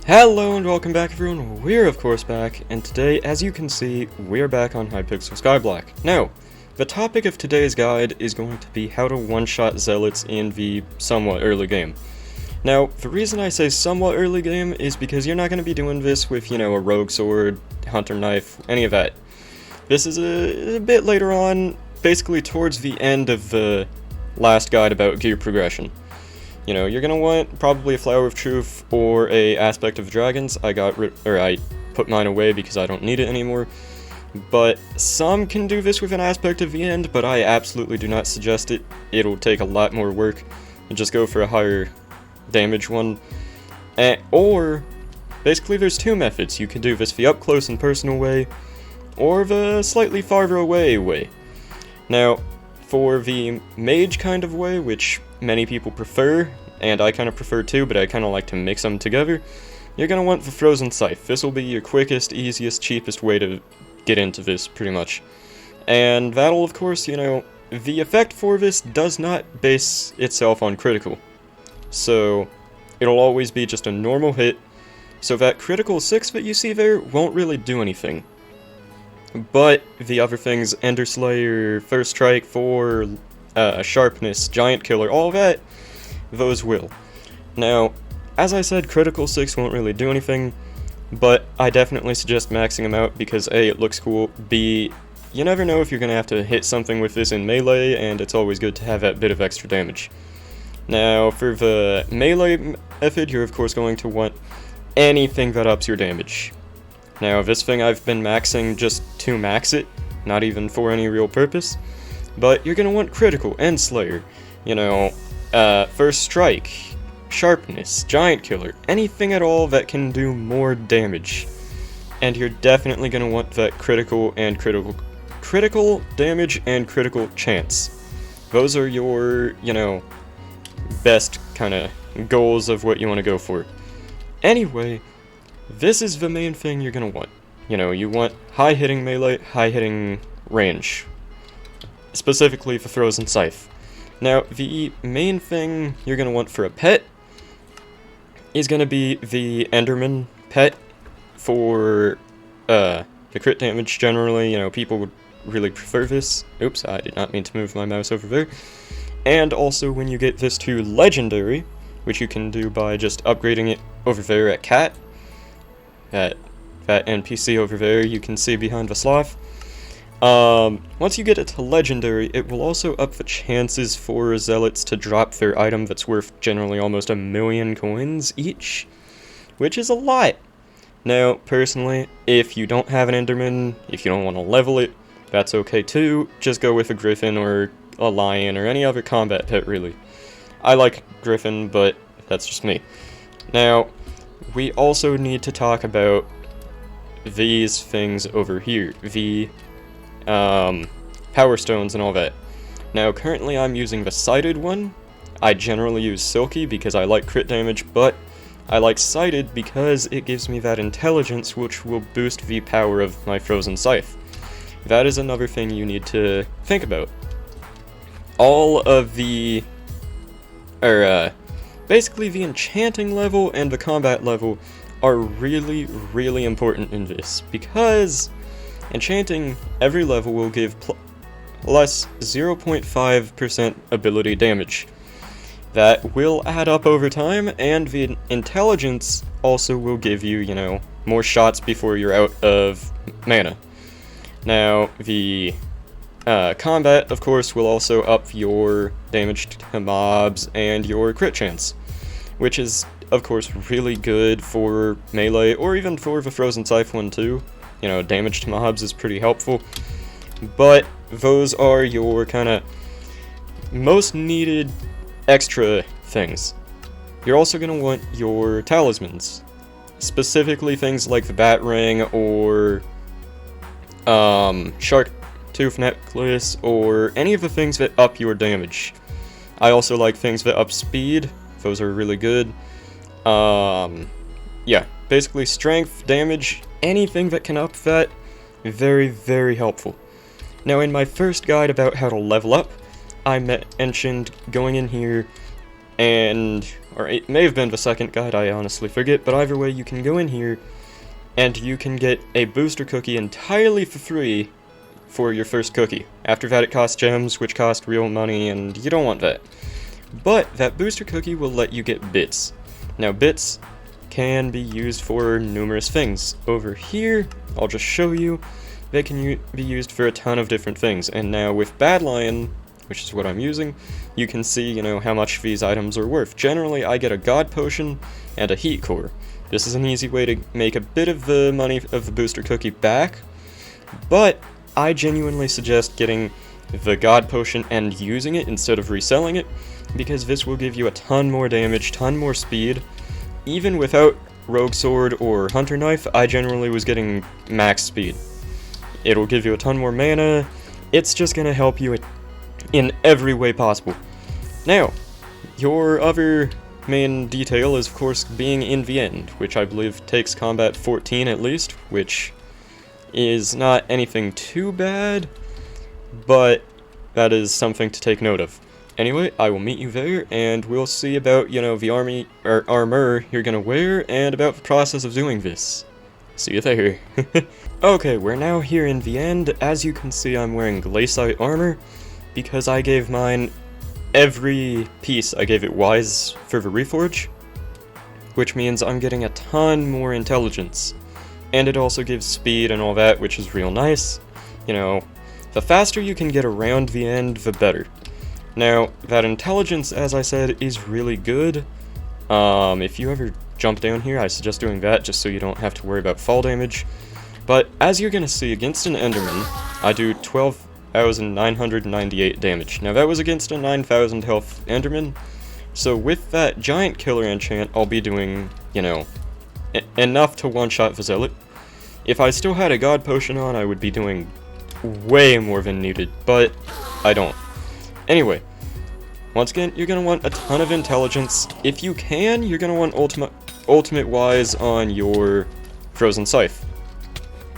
Hello and welcome back everyone, we're of course back, and today, as you can see, we're back on Hypixel Skyblock. Now, the topic of today's guide is going to be how to one-shot Zealots in the somewhat early game. Now, the reason I say somewhat early game is because you're not going to be doing this with, a rogue sword, hunter knife, any of that. This is a bit later on, basically towards the end of the last guide about gear progression. You're gonna want probably a Flower of Truth or a Aspect of Dragons. I put mine away because I don't need it anymore. But some can do this with an Aspect of the End, but I absolutely do not suggest it. It'll take a lot more work. And just go for a higher damage one. Or, basically there's two methods. You can do this the up close and personal way, or the slightly farther away way. Now, for the mage kind of way, which many people prefer, and I kind of prefer too, but I kind of like to mix them together, you're going to want the Frozen Scythe. This will be your quickest, easiest, cheapest way to get into this, pretty much. And that'll, of course, the effect for this does not base itself on critical. So, it'll always be just a normal hit, so that critical 6 that you see there won't really do anything. But the other things, Ender Slayer, First Strike, 4, Sharpness, Giant Killer, all that, those will. Now, as I said, critical 6 won't really do anything, but I definitely suggest maxing them out because A, it looks cool, B, you never know if you're going to have to hit something with this in melee, and it's always good to have that bit of extra damage. Now, for the melee method, you're of course going to want anything that ups your damage. Now, this thing I've been maxing just to max it, not even for any real purpose, but you're gonna want critical and Slayer. First Strike, Sharpness, Giant Killer, anything at all that can do more damage. And you're definitely gonna want that critical damage and critical chance. Those are your, best kind of goals of what you want to go for. Anyway, this is the main thing you're gonna want. You want high hitting melee, high hitting range. Specifically for Frozen Scythe. Now, the main thing you're gonna want for a pet is gonna be the Enderman pet for the crit damage generally. People would really prefer this. Oops, I did not mean to move my mouse over there. And also when you get this to Legendary, which you can do by just upgrading it over there at Cat. That NPC over there you can see behind the sloth. Once you get it to Legendary, it will also up the chances for Zealots to drop their item that's worth generally almost 1,000,000 coins each, which is a lot. Now, personally, if you don't have an Enderman, if you don't want to level it, that's okay too. Just go with a Griffin or a Lion or any other combat pet, really. I like Griffin, but that's just me. Now, we also need to talk about these things over here, the Power Stones and all that. Now, currently I'm using the Sighted one. I generally use Silky because I like crit damage, but I like Sighted because it gives me that intelligence which will boost the power of my Frozen Scythe. That is another thing you need to think about. All of the basically the enchanting level and the combat level are really, really important in this, because enchanting every level will give plus 0.5% ability damage. That will add up over time, and the intelligence also will give you, more shots before you're out of mana. Now, the combat, of course, will also up your damage to mobs and your crit chance, which is, of course, really good for melee, or even for the Frozen Scythe one too. Damage to mobs is pretty helpful, but those are your kind of most needed extra things. You're also going to want your talismans, specifically things like the Bat Ring or Shark Tooth Necklace, or any of the things that up your damage. I also like things that up speed. Those are really good. Yeah, basically strength, damage, anything that can up that, very, very helpful. Now, in my first guide about how to level up, I mentioned going in here and, or it may have been the second guide, I honestly forget, but either way, you can go in here, and you can get a booster cookie entirely for free for your first cookie. After that, it costs gems, which cost real money, and you don't want that. But that booster cookie will let you get bits. Now, bits can be used for numerous things. Over here, I'll just show you, they can be used for a ton of different things. And now with Bad Lion, which is what I'm using, you can see, you know, how much these items are worth. Generally, I get a God Potion and a Heat Core. This is an easy way to make a bit of the money of the booster cookie back, but I genuinely suggest getting the God Potion and using it instead of reselling it, because this will give you a ton more damage, ton more speed. Even without Rogue Sword or Hunter Knife, I generally was getting max speed. It'll give you a ton more mana. It's just gonna help you in every way possible. Now, your other main detail is, of course, being in the end, which I believe takes combat 14 at least, which is not anything too bad, but that is something to take note of. Anyway, I will meet you there, and we'll see about, you know, the armor you're gonna wear, and about the process of doing this. See you there. Okay, we're now here in the end. As you can see, I'm wearing Glaciite armor, because I gave mine every piece. I gave it Wise for the Reforge, which means I'm getting a ton more intelligence. And it also gives speed and all that, which is real nice. You know, the faster you can get around the end, the better. Now, that intelligence, as I said, is really good. If you ever jump down here, I suggest doing that just so you don't have to worry about fall damage. But as you're gonna see, against an Enderman, I do 12,998 damage. Now that was against a 9,000 health Enderman, so with that giant killer enchant, I'll be doing, you know, enough to one-shot the Zealot. If I still had a God Potion on, I would be doing way more than needed, but I don't. Anyway, once again, you're gonna want a ton of intelligence. If you can, you're gonna want ultimate Wise on your Frozen Scythe,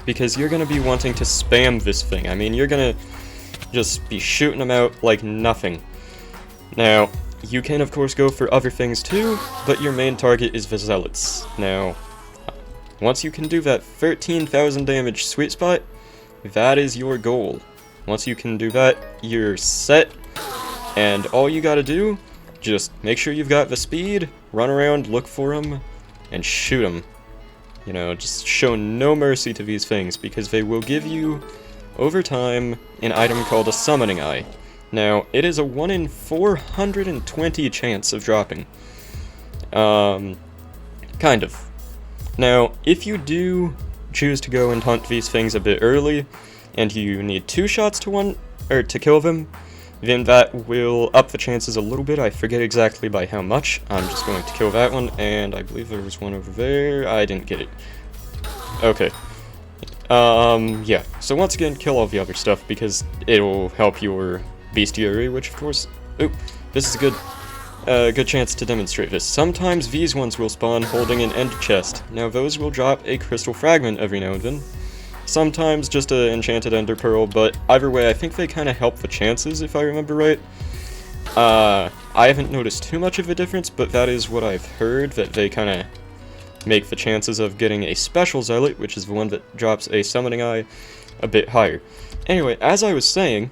because you're gonna be wanting to spam this thing. I mean, you're gonna just be shooting them out like nothing. Now, you can of course go for other things too, but your main target is the Zealots. Now, once you can do that 13,000 damage sweet spot, that is your goal. Once you can do that, you're set, and all you gotta do, just make sure you've got the speed, run around, look for them, and shoot them. You know, just show no mercy to these things, because they will give you, over time, an item called a Summoning Eye. Now, it is a 1 in 420 chance of dropping. Kind of. Now, if you do choose to go and hunt these things a bit early, and you need 2 shots to kill them, then that will up the chances a little bit. I forget exactly by how much. I'm just going to kill that one, and I believe there was one over there. I didn't get it. Okay. Yeah. So once again, kill all the other stuff, because it'll help your bestiary, which of course... Oop, this is a good chance to demonstrate this. Sometimes these ones will spawn holding an end chest. Now those will drop a crystal fragment every now and then. Sometimes just an enchanted ender pearl, but either way, I think they kind of help the chances, if I remember right. I haven't noticed too much of a difference, but that is what I've heard, that they kind of make the chances of getting a special Zealot, which is the one that drops a Summoning Eye, a bit higher. Anyway, as I was saying,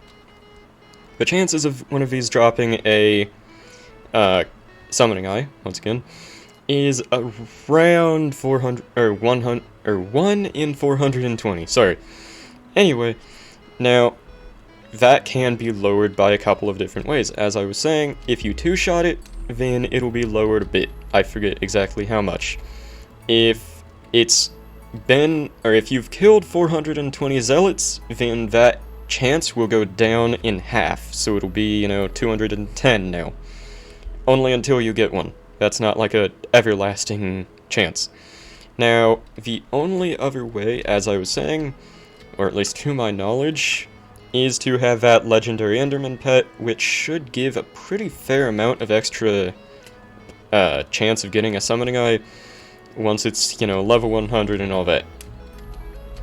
the chances of one of these dropping a Summoning Eye, once again, is around 400, or 100, or 1 in 420, sorry. Anyway, now, that can be lowered by a couple of different ways. As I was saying, if you 2-shot it, then it'll be lowered a bit. I forget exactly how much. If it's been, or if you've killed 420 Zealots, then that chance will go down in half, so it'll be, you know, 210 now. Only until you get one. That's not like a everlasting chance. Now, the only other way, as I was saying, or at least to my knowledge, is to have that legendary Enderman pet, which should give a pretty fair amount of extra chance of getting a Summoning Eye once it's, you know, level 100 and all that.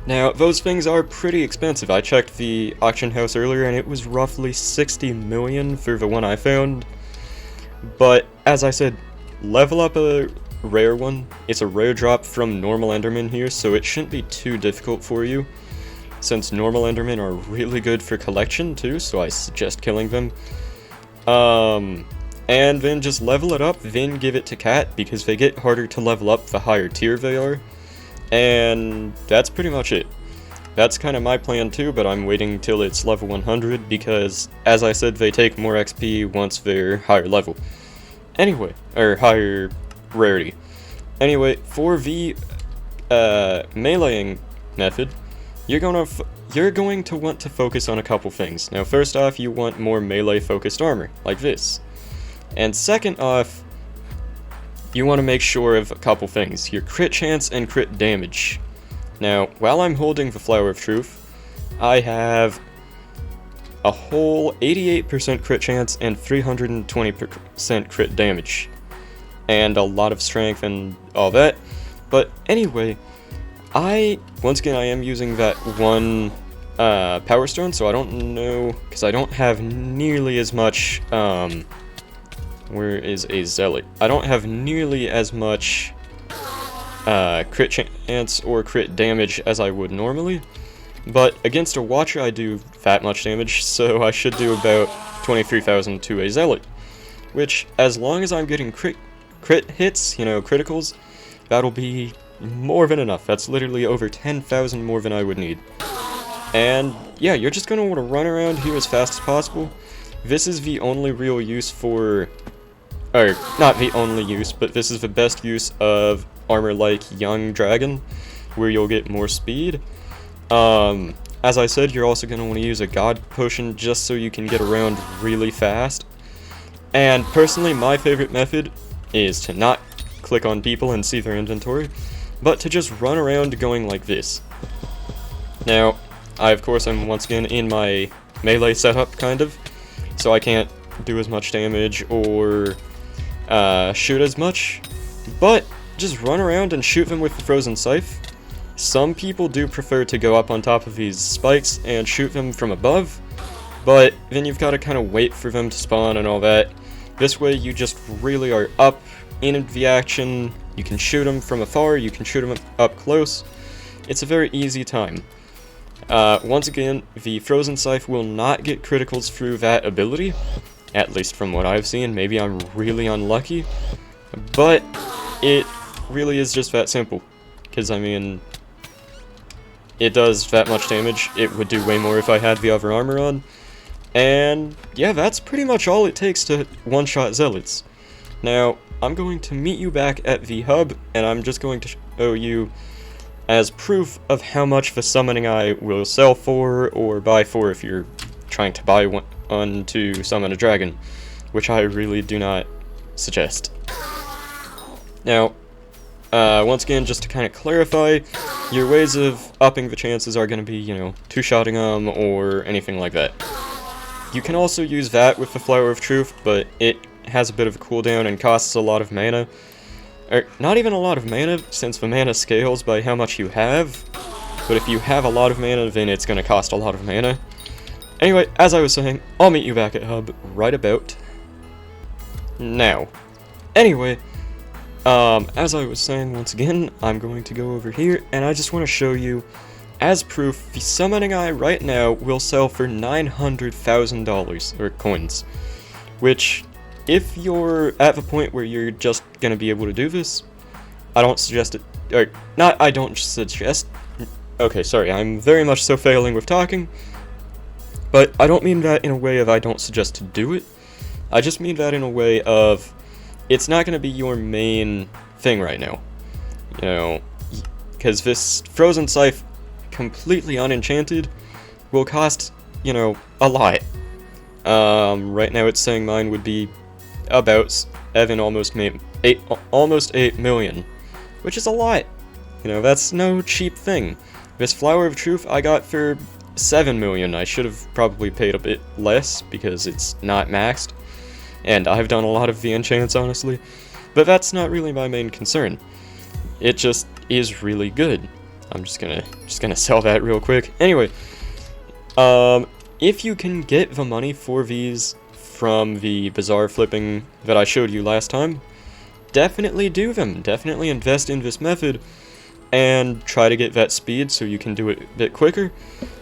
Now, those things are pretty expensive. I checked the auction house earlier and it was roughly 60 million for the one I found. But as I said, level up a rare one. It's a rare drop from normal Enderman here, so it shouldn't be too difficult for you, since normal Endermen are really good for collection too, so I suggest killing them. And then just level it up, then give it to Cat, because they get harder to level up the higher tier they are. And that's pretty much it. That's kind of my plan too, but I'm waiting till it's level 100 because, as I said, they take more XP once they're higher level. Anyway, or higher rarity. Anyway, for the meleeing method, you're going to want to focus on a couple things. Now, first off, you want more melee-focused armor, like this. And second off, you want to make sure of a couple things, your crit chance and crit damage. Now, while I'm holding the Flower of Truth, I have a whole 88% crit chance and 320% crit damage. And a lot of strength and all that. But anyway, once again, I am using that one Power Stone, so I don't know, because I don't have nearly as much, where is a Zealot? I don't have nearly as much crit chance or crit damage as I would normally, but against a Watcher I do that much damage, so I should do about 23,000 to a Zealot, which, as long as I'm getting crit hits, you know, criticals, that'll be more than enough. That's literally over 10,000 more than I would need. And yeah, you're just going to want to run around here as fast as possible. This is the only real use for, or not the only use, but this is the best use of armor like Young Dragon, where you'll get more speed. As I said, you're also going to want to use a God Potion just so you can get around really fast. And personally, my favorite method is to not click on people and see their inventory, but to just run around going like this. Now, of course, I'm once again in my melee setup, kind of, so I can't do as much damage or shoot as much, but just run around and shoot them with the Frozen Scythe. Some people do prefer to go up on top of these spikes and shoot them from above, but then you've got to kind of wait for them to spawn and all that. This way you just really are up in the action. You can shoot them from afar, you can shoot them up close. It's a very easy time. Once again, the Frozen Scythe will not get criticals through that ability, at least from what I've seen. Maybe I'm really unlucky, but it really is just that simple, because I mean, it does that much damage. It would do way more if I had the other armor on, and yeah, that's pretty much all it takes to one-shot Zealots. Now, I'm going to meet you back at the hub, and I'm just going to show you as proof of how much the Summoning Eye will sell for, or buy for if you're trying to buy one to summon a dragon, which I really do not suggest. Now, once again, just to kind of clarify, your ways of upping the chances are going to be, you know, two-shotting them or anything like that. You can also use that with the Flower of Truth, but it has a bit of a cooldown and costs a lot of mana. Or, not even a lot of mana, since the mana scales by how much you have. But if you have a lot of mana, then it's going to cost a lot of mana. Anyway, as I was saying, I'll meet you back at hub right about now. Anyway, as I was saying, once again, I'm going to go over here, and I just want to show you, as proof, the Summoning Eye right now will sell for $900,000, or coins, which, if you're at the point where you're just going to be able to do this, I don't suggest it, or, not I don't suggest, okay, sorry, I'm very much so failing with talking, but I don't mean that in a way of I don't suggest to do it, I just mean that in a way of, it's not going to be your main thing right now, you know, because this Frozen Scythe, completely unenchanted, will cost, you know, a lot. Right now it's saying mine would be about almost 8 million, which is a lot. You know, that's no cheap thing. This Flower of Truth I got for 7 million. I should have probably paid a bit less because it's not maxed, and I've done a lot of the enchants, honestly, but that's not really my main concern. It just is really good. I'm just gonna sell that real quick. Anyway, if you can get the money for these from the bizarre flipping that I showed you last time, definitely do them. Definitely invest in this method and try to get that speed so you can do it a bit quicker.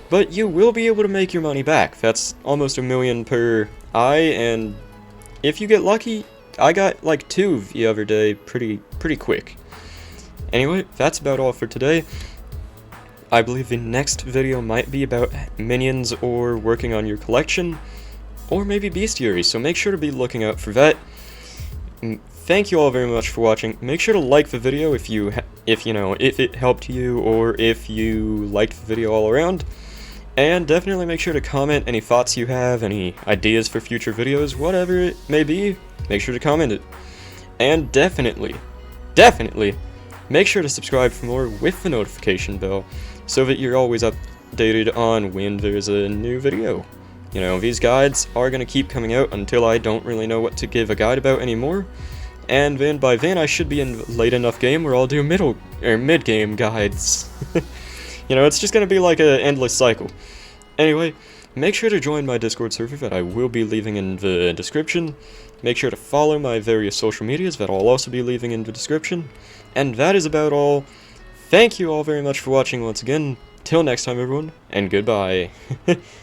But you will be able to make your money back. That's almost $1 million per eye, and if you get lucky, I got like 2 the other day pretty quick. Anyway, that's about all for today. I believe the next video might be about minions or working on your collection, or maybe bestiary, so make sure to be looking out for that. Thank you all very much for watching. Make sure to like the video if it helped you, or if you liked the video all around. And definitely make sure to comment any thoughts you have, any ideas for future videos, whatever it may be, make sure to comment it. And definitely, make sure to subscribe for more with the notification bell, so that you're always updated on when there's a new video. You know, these guides are going to keep coming out until I don't really know what to give a guide about anymore. And then by then I should be in late enough game where I'll do mid-game guides. You know, it's just going to be like an endless cycle. Anyway, make sure to join my Discord server that I will be leaving in the description. Make sure to follow my various social medias that I'll also be leaving in the description. And that is about all. Thank you all very much for watching once again. Till next time, everyone, and goodbye.